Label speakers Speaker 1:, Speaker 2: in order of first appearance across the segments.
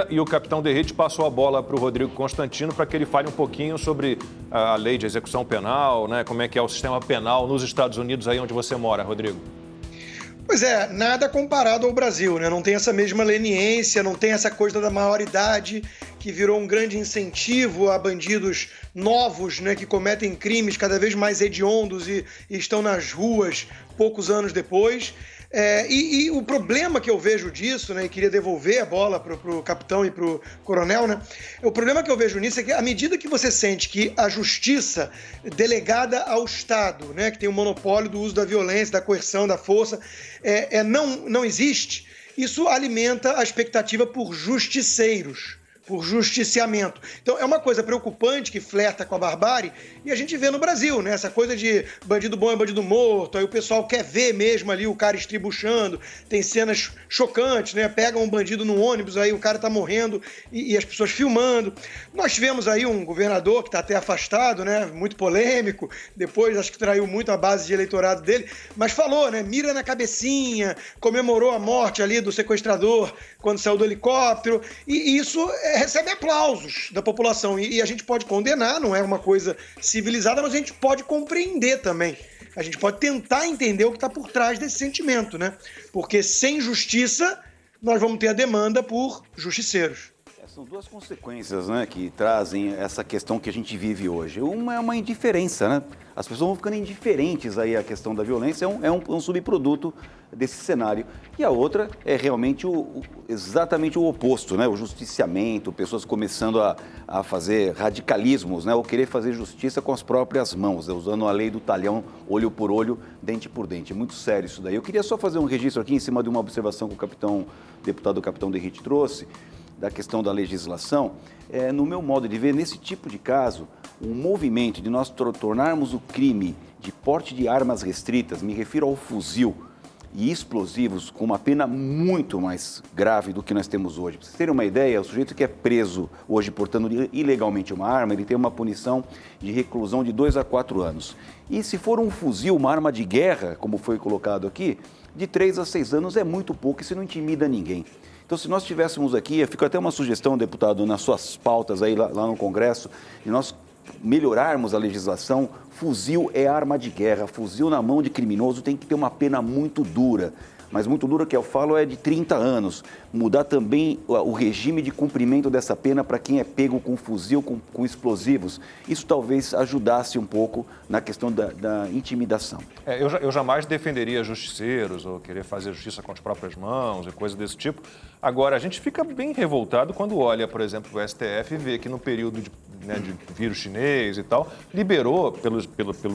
Speaker 1: E o capitão Derrite passou a bola para o Rodrigo Constantino para que ele fale um pouquinho sobre a lei de execução penal, né? Como é que é o sistema penal nos Estados Unidos, aí onde você mora, Rodrigo.
Speaker 2: Pois é, nada comparado ao Brasil, né? Não tem essa mesma leniência, não tem essa coisa da maioridade que virou um grande incentivo a bandidos novos, né, que cometem crimes cada vez mais hediondos e estão nas ruas poucos anos depois. E o problema que eu vejo disso, né, e queria devolver a bola para o capitão e para o coronel, né, o problema que eu vejo nisso é que à medida que você sente que a justiça delegada ao Estado, né, que tem o monopólio do uso da violência, da coerção, da força, não existe, isso alimenta a expectativa por justiceiros, por justiciamento. Então é uma coisa preocupante que flerta com a barbárie e a gente vê no Brasil, né? Essa coisa de bandido bom é bandido morto, aí o pessoal quer ver mesmo ali o cara estribuchando, tem cenas chocantes, né? Pega um bandido no ônibus, aí o cara tá morrendo e as pessoas filmando. Nós tivemos aí um governador que tá até afastado, né? Muito polêmico, depois acho que traiu muito a base de eleitorado dele, mas falou, né? Mira na cabecinha, comemorou a morte ali do sequestrador quando saiu do helicóptero, e isso recebe aplausos da população, e a gente pode condenar, não é uma coisa civilizada, mas a gente pode compreender também. A gente pode tentar entender o que está por trás desse sentimento, né? Porque sem justiça, nós vamos ter a demanda por justiceiros.
Speaker 3: São duas consequências, né, que trazem essa questão que a gente vive hoje. Uma é uma indiferença, né? As pessoas vão ficando indiferentes aí à questão da violência, é um subproduto desse cenário. E a outra é realmente exatamente o oposto, né? O justiciamento, pessoas começando a fazer radicalismos, né? Ou querer fazer justiça com as próprias mãos, né? Usando a lei do talhão, olho por olho, dente por dente. É muito sério isso daí. Eu queria só fazer um registro aqui em cima de uma observação que o deputado capitão Derrite trouxe, da questão da legislação. No meu modo de ver, nesse tipo de caso, o movimento de nós tornarmos o crime de porte de armas restritas, me refiro ao fuzil e explosivos, com uma pena muito mais grave do que nós temos hoje. Para vocês terem uma ideia, o sujeito que é preso hoje portando ilegalmente uma arma, ele tem uma punição de reclusão de 2 a 4 anos. E se for um fuzil, uma arma de guerra, como foi colocado aqui, de 3 a 6 anos é muito pouco, isso não intimida ninguém. Então, se nós tivéssemos aqui, fica até uma sugestão, deputado, nas suas pautas aí lá no Congresso, de nós melhorarmos a legislação. Fuzil é arma de guerra, fuzil na mão de criminoso tem que ter uma pena muito dura. Mas muito dura que eu falo é de 30 anos. Mudar também o regime de cumprimento dessa pena para quem é pego com fuzil, com explosivos. Isso talvez ajudasse um pouco na questão da intimidação.
Speaker 1: Eu jamais defenderia justiceiros ou querer fazer justiça com as próprias mãos e coisa desse tipo. Agora, a gente fica bem revoltado quando olha, por exemplo, o STF e vê que no período de vírus chinês e tal, liberou, pelo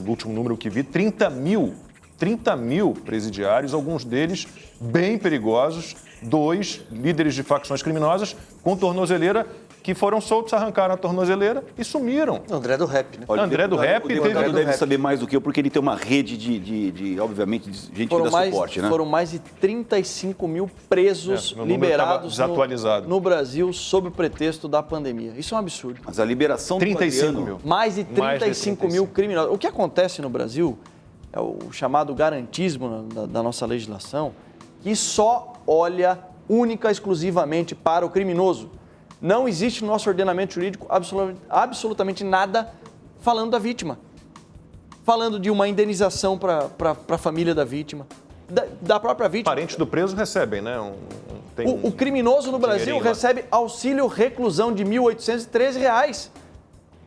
Speaker 1: último número que vi, 30 mil presidiários, alguns deles bem perigosos, 2 líderes de facções criminosas com tornozeleira, que foram soltos, arrancaram a tornozeleira e sumiram.
Speaker 4: André do Rap, né?
Speaker 3: Olha,
Speaker 1: André do Rap
Speaker 3: o deputado deve saber mais do que eu, porque ele tem uma rede obviamente, de gente que dá suporte, né?
Speaker 5: Foram mais de 35 mil presos liberados
Speaker 1: desatualizado
Speaker 5: no Brasil sob o pretexto da pandemia. Isso é um absurdo.
Speaker 3: Mas a liberação do
Speaker 1: 35 mil.
Speaker 5: Mais de 35 mil criminosos. O que acontece no Brasil é o chamado garantismo da nossa legislação, que só olha única e exclusivamente para o criminoso. Não existe no nosso ordenamento jurídico absolutamente nada falando da vítima, falando de uma indenização para a família da vítima, da própria vítima.
Speaker 1: Parentes do preso recebem, né?
Speaker 5: O criminoso no Brasil recebe auxílio reclusão de R$ 1.813.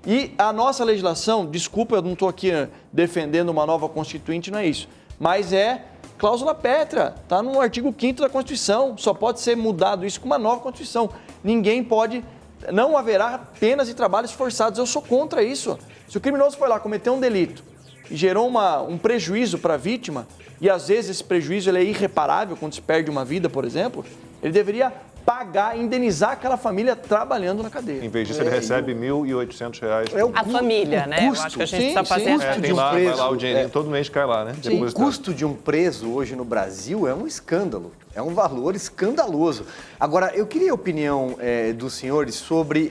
Speaker 5: E a nossa legislação, desculpa, eu não estou aqui defendendo uma nova Constituinte, não é isso, mas é cláusula pétrea, está no artigo 5º da Constituição, só pode ser mudado isso com uma nova Constituição. Ninguém pode, não haverá penas de trabalhos forçados, eu sou contra isso. Se o criminoso foi lá cometer um delito e gerou um prejuízo para a vítima, e às vezes esse prejuízo ele é irreparável quando se perde uma vida, por exemplo, ele deveria pagar, indenizar aquela família trabalhando na cadeia.
Speaker 1: Em vez disso, ele recebe R$ 1.800.
Speaker 6: A família, né?
Speaker 4: Custo,
Speaker 6: eu acho que a gente precisa fazer essa
Speaker 4: de um
Speaker 1: vai
Speaker 4: preso,
Speaker 1: lá o dinheirinho, todo mês cai lá, né?
Speaker 4: O custo de um preso hoje no Brasil é um escândalo, é um valor escandaloso. Agora, eu queria a opinião dos senhores sobre,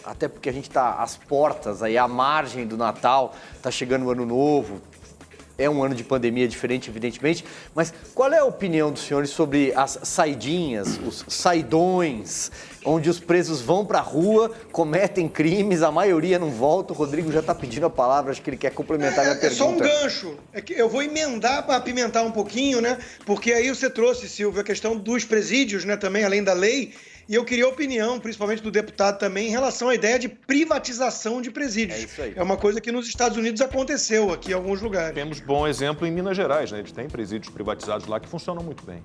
Speaker 4: até porque a gente está às portas, aí à margem do Natal, está chegando o Ano Novo, É um ano de pandemia diferente, evidentemente, mas qual é a opinião dos senhores sobre as saidinhas, os saidões, onde os presos vão para a rua, cometem crimes, a maioria não volta? O Rodrigo já está pedindo a palavra, acho que ele quer complementar a minha pergunta.
Speaker 2: É só um gancho. É que eu vou emendar para apimentar um pouquinho, né? Porque aí você trouxe, Silvio, a questão dos presídios, né? Também, além da lei. E eu queria a opinião, principalmente do deputado também, em relação à ideia de privatização de presídios.
Speaker 4: É isso aí.
Speaker 2: É uma coisa que nos Estados Unidos aconteceu aqui em alguns lugares.
Speaker 1: Temos bom exemplo em Minas Gerais, né? Eles têm presídios privatizados lá que funcionam muito bem.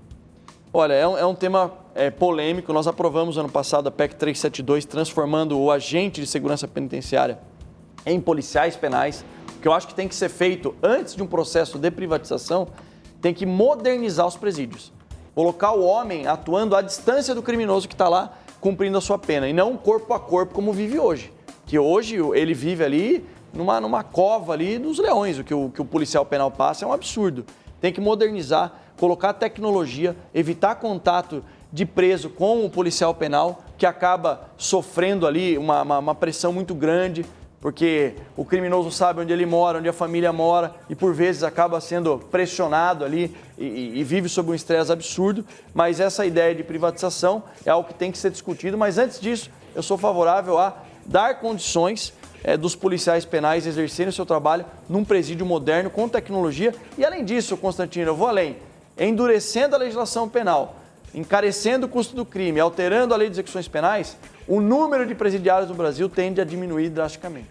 Speaker 5: Olha, é um tema polêmico. Nós aprovamos ano passado a PEC 372, transformando o agente de segurança penitenciária em policiais penais. O que eu acho que tem que ser feito antes de um processo de privatização, tem que modernizar os presídios. Colocar o homem atuando à distância do criminoso que está lá cumprindo a sua pena, e não corpo a corpo como vive hoje. Que hoje ele vive ali numa cova ali dos leões. O que o policial penal passa é um absurdo. Tem que modernizar, colocar tecnologia, evitar contato de preso com o policial penal, que acaba sofrendo ali uma pressão muito grande, porque o criminoso sabe onde ele mora, onde a família mora, e por vezes acaba sendo pressionado ali e vive sob um estresse absurdo. Mas essa ideia de privatização é algo que tem que ser discutido. Mas antes disso, eu sou favorável a dar condições dos policiais penais exercerem o seu trabalho num presídio moderno, com tecnologia. E além disso, Constantino, eu vou além, endurecendo a legislação penal, encarecendo o custo do crime, alterando a lei de execuções penais, o número de presidiários no Brasil tende a diminuir drasticamente.